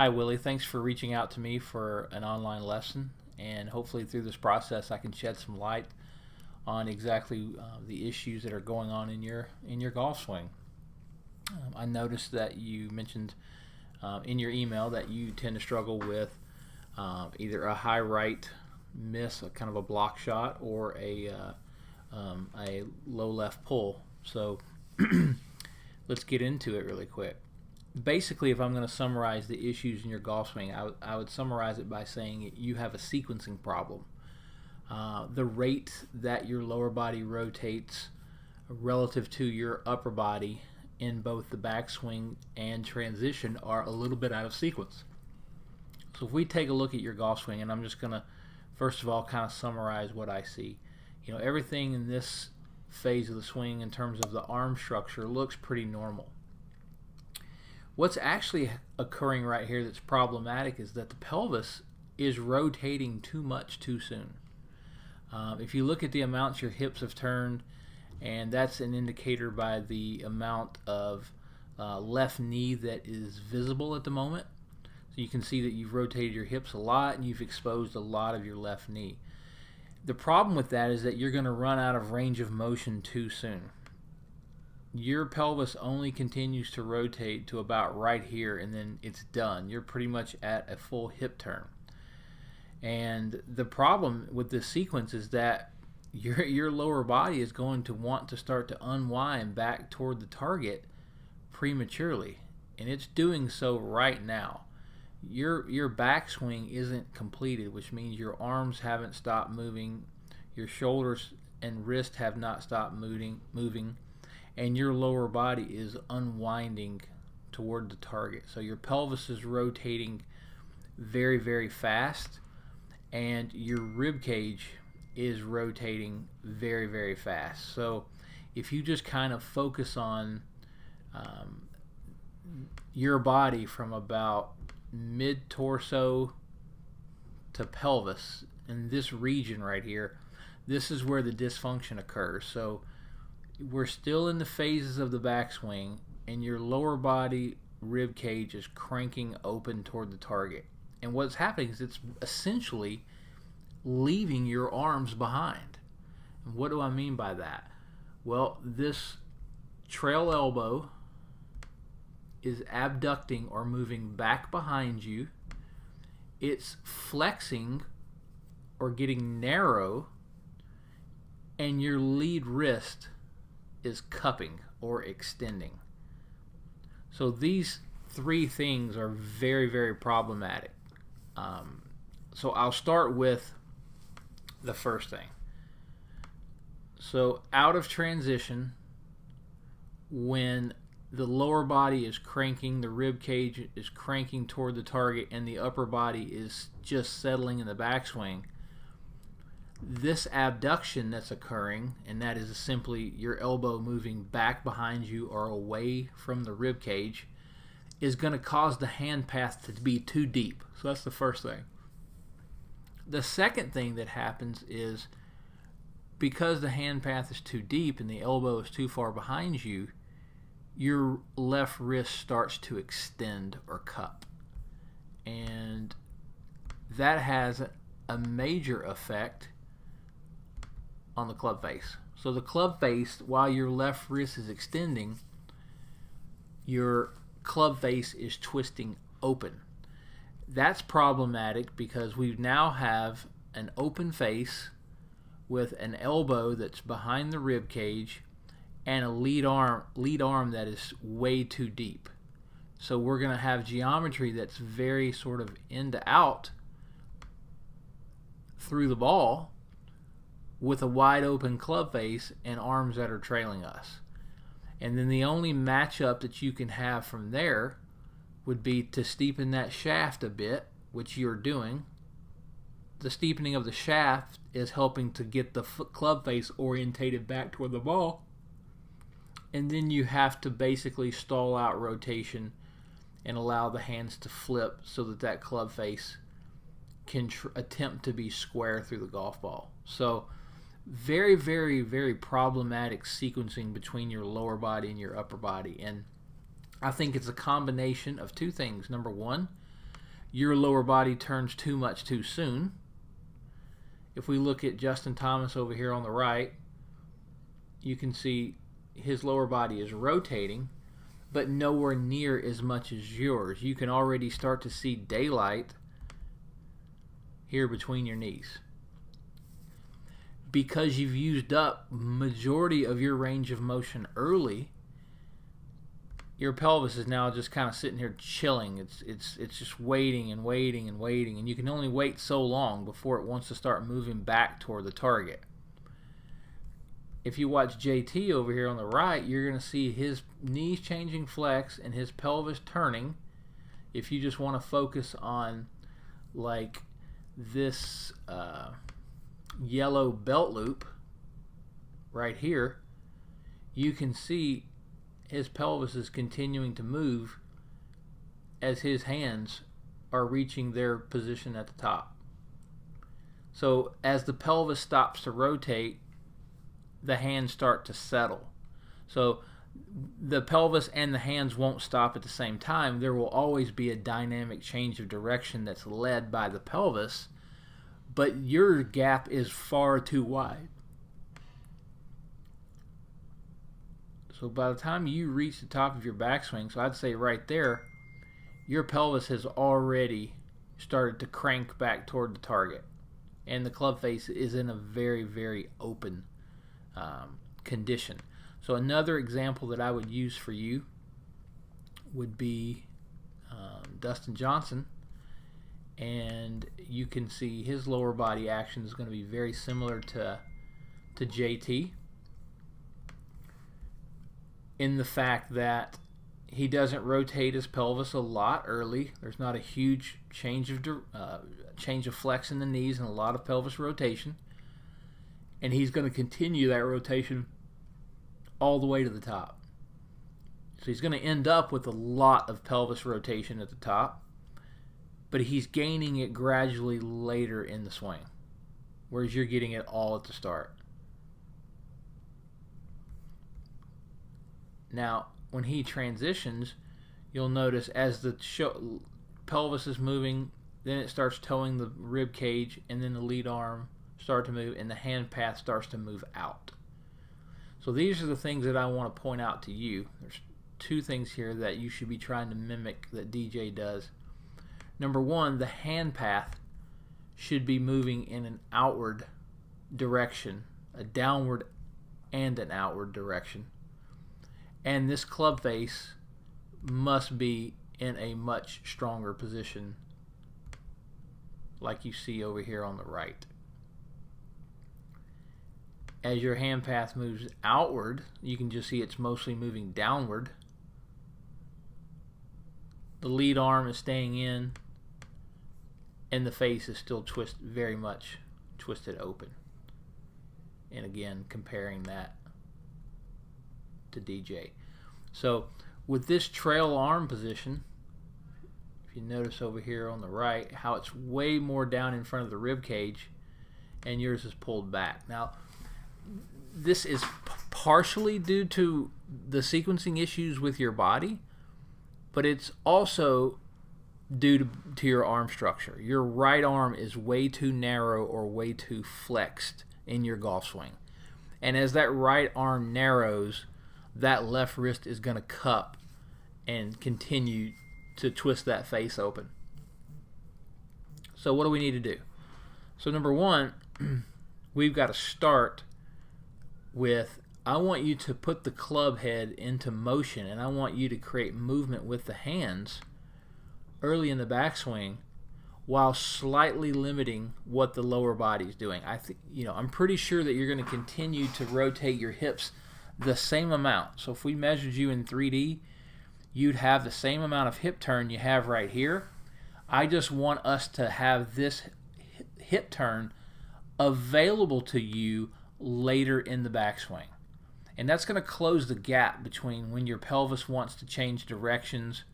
Hi, Willie. Thanks for reaching out to me for an online lesson. And hopefully, through this process, I can shed some light on exactly the issues that are going on in your golf swing. I noticed that you mentioned in your email that you tend to struggle with either a high right miss, a kind of a block shot, or a low left pull. So let's get into it really quick. Basically, if I'm going to summarize the issues in your golf swing, I would summarize it by saying you have a sequencing problem. The rate that your lower body rotates relative to your upper body in both the backswing and transition are a little bit out of sequence. So if we take a look at your golf swing, and I'm just going to first of all kind of summarize what I see. Everything in this phase of the swing in terms of the arm structure looks pretty normal. What's actually occurring right here that's problematic is that the pelvis is rotating too much too soon. If you look at the amounts your hips have turned, and that's an indicator by the amount of left knee that is visible at the moment. So you can see that you've rotated your hips a lot and you've exposed a lot of your left knee. The problem with that is that you're going to run out of range of motion too soon. Your pelvis only continues to rotate to about right here, and then it's done. You're pretty much at a full hip turn. And the problem with this sequence is that your lower body is going to want to start to unwind back toward the target prematurely, and it's doing so right now. Your backswing isn't completed, which means your arms haven't stopped moving, your shoulders and wrist have not stopped moving, and your lower body is unwinding toward the target. So your pelvis is rotating very, very fast, and your rib cage is rotating very, very fast. So if you just kind of focus on your body from about mid-torso to pelvis, in this region right here, this is where the dysfunction occurs. So we're still in the phases of the backswing, and your lower body rib cage is cranking open toward the target. And what's happening is it's essentially leaving your arms behind. And what do I mean by that? Well, this trail elbow is abducting or moving back behind you. It's flexing or getting narrow, and your lead wrist is cupping or extending. So these three things are very, very problematic. So I'll start with the first thing. So out of transition, when the lower body is cranking, the rib cage is cranking toward the target, and the upper body is just settling in the backswing, this abduction that's occurring, and that is simply your elbow moving back behind you or away from the rib cage, is going to cause the hand path to be too deep. So that's the first thing. The second thing that happens is because the hand path is too deep and the elbow is too far behind you, your left wrist starts to extend or cup. And that has a major effect on the club face. So the club face, while your left wrist is extending, your club face is twisting open. That's problematic because we now have an open face with an elbow that's behind the rib cage and a lead arm that is way too deep. So we're going to have geometry that's very sort of in to out through the ball with a wide open club face and arms that are trailing us. And then the only matchup that you can have from there would be to steepen that shaft a bit, which you're doing. The steepening of the shaft is helping to get the club face orientated back toward the ball. And then you have to basically stall out rotation and allow the hands to flip so that that club face can attempt to be square through the golf ball. So very, very, very problematic sequencing between your lower body and your upper body. And I think it's a combination of two things. Number one, your lower body turns too much too soon. If we look at Justin Thomas over here on the right, you can see his lower body is rotating, but nowhere near as much as yours. You can already start to see daylight here between your knees. Because you've used up majority of your range of motion early, your pelvis is now just kind of sitting here chilling. It's just waiting and waiting and waiting, and you can only wait so long before it wants to start moving back toward the target. If you watch JT over here on the right, you're going to see his knees changing flex and his pelvis turning. If you just want to focus on like this yellow belt loop right here, you can see his pelvis is continuing to move as his hands are reaching their position at the top. So as the pelvis stops to rotate, the hands start to settle. So the pelvis and the hands won't stop at the same time. There will always be a dynamic change of direction that's led by the pelvis, but your gap is far too wide. So by the time you reach the top of your backswing, so I'd say right there, your pelvis has already started to crank back toward the target. And the club face is in a very, very open condition. So another example that I would use for you would be Dustin Johnson. And you can see his lower body action is going to be very similar to JT, in the fact that he doesn't rotate his pelvis a lot early. There's not a huge change of flex in the knees and a lot of pelvis rotation. And he's going to continue that rotation all the way to the top. So he's going to end up with a lot of pelvis rotation at the top, but he's gaining it gradually later in the swing, whereas you're getting it all at the start. Now, when he transitions, you'll notice as the pelvis is moving, then it starts towing the rib cage, and then the lead arm starts to move, and the hand path starts to move out. So these are the things that I want to point out to you. There's two things here that you should be trying to mimic that DJ does. Number one, the hand path should be moving in an outward direction, a downward and an outward direction. And this club face must be in a much stronger position, like you see over here on the right. As your hand path moves outward, you can just see it's mostly moving downward. The lead arm is staying in, and the face is still very much twisted open. And again, comparing that to DJ. So with this trail arm position, if you notice over here on the right how it's way more down in front of the rib cage and yours is pulled back. Now this is partially due to the sequencing issues with your body, but it's also due to your arm structure. Your right arm is way too narrow or way too flexed in your golf swing. And as that right arm narrows, that left wrist is going to cup and continue to twist that face open. So what do we need to do? So number one, we've got to start with, I want you to put the club head into motion, and I want you to create movement with the hands early in the backswing while slightly limiting what the lower body is doing. I'm pretty sure that you're going to continue to rotate your hips the same amount. So if we measured you in 3D, you'd have the same amount of hip turn you have right here. I just want us to have this hip turn available to you later in the backswing. And that's going to close the gap between when your pelvis wants to change directions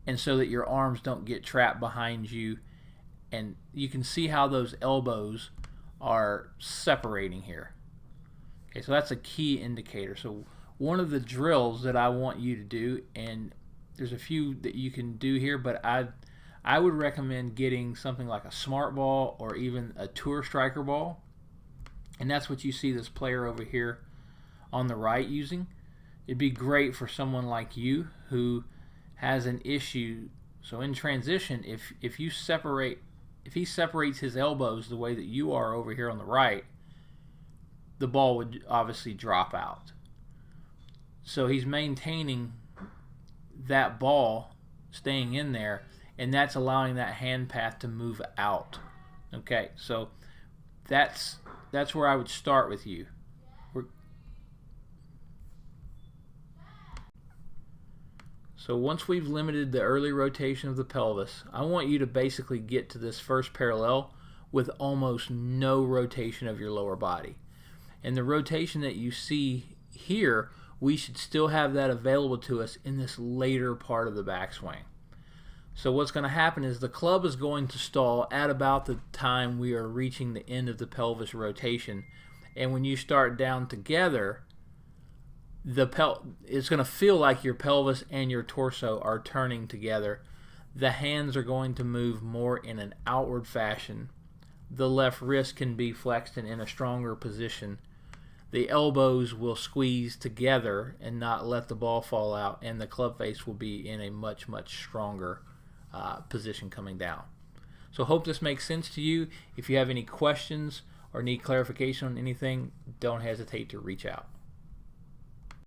and so that your arms don't get trapped behind you. And you can see how those elbows are separating here. Okay, so that's a key indicator. So one of the drills that I want you to do, and there's a few that you can do here, but I I would recommend getting something like a smart ball or even a tour striker ball. And that's what you see this player over here on the right using. It'd be great for someone like you who has an issue. So in transition, if he separates his elbows the way that you are over here on the right, the ball would obviously drop out. So he's maintaining that ball staying in there, and that's allowing that hand path to move out. Okay, so that's where I would start with you. So once we've limited the early rotation of the pelvis, I want you to basically get to this first parallel with almost no rotation of your lower body. And the rotation that you see here, we should still have that available to us in this later part of the backswing. So what's going to happen is the club is going to stall at about the time we are reaching the end of the pelvis rotation. And when you start down together, it's going to feel like your pelvis and your torso are turning together. The hands are going to move more in an outward fashion. The left wrist can be flexed and in a stronger position. The elbows will squeeze together and not let the ball fall out, and the club face will be in a much, much stronger position coming down. So hope this makes sense to you. If you have any questions or need clarification on anything, don't hesitate to reach out.